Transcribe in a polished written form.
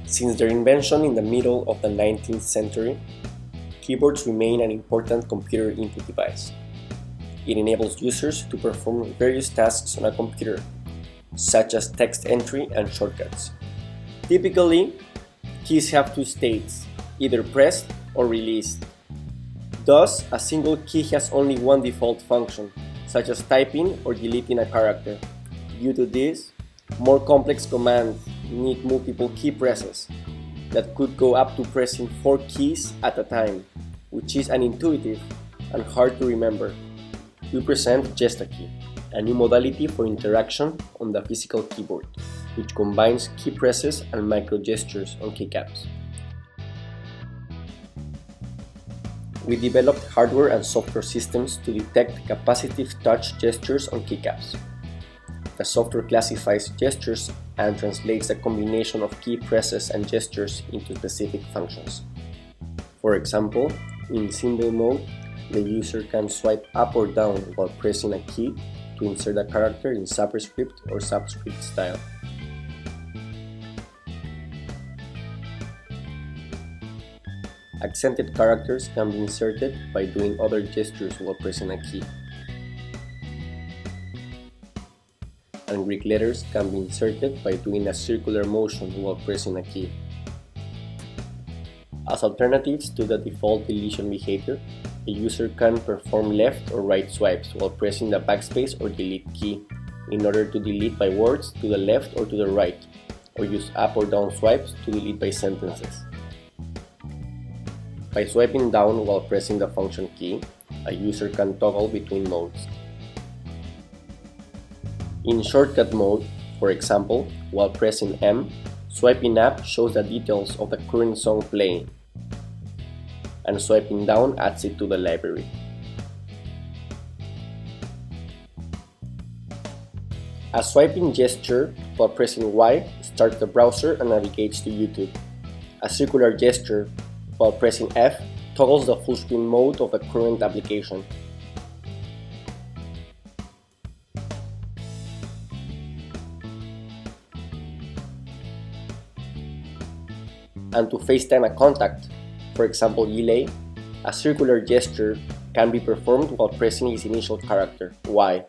Since their invention in the middle of the 19th century, keyboards remain an important computer input device. It enables users to perform various tasks on a computer, such as text entry and shortcuts. Typically, keys have two states, either pressed or released. Thus, a single key has only one default function, such as typing or deleting a character. Due to this, more complex commands need multiple key presses that could go up to pressing 4 keys at a time, which is unintuitive and hard to remember. We present GestAKey, a new modality for interaction on the physical keyboard, which combines key presses and micro gestures on keycaps. We developed hardware and software systems to detect capacitive touch gestures on keycaps. The software classifies gestures and translates a combination of key presses and gestures into specific functions. For example, in symbol mode, the user can swipe up or down while pressing a key to insert a character in superscript or subscript style. Accented characters can be inserted by doing other gestures while pressing a key. And Greek letters can be inserted by doing a circular motion while pressing a key. As alternatives to the default deletion behavior, a user can perform left or right swipes while pressing the backspace or delete key in order to delete by words to the left or to the right, or use up or down swipes to delete by sentences. By swiping down while pressing the function key, a user can toggle between modes. In shortcut mode, for example, while pressing M, swiping up shows the details of the current song playing, and swiping down adds it to the library. A swiping gesture while pressing Y starts the browser and navigates to YouTube. A circular gesture while pressing F toggles the full screen mode of the current application. And to FaceTime a contact, for example Yilei, a circular gesture can be performed while pressing its initial character, Y.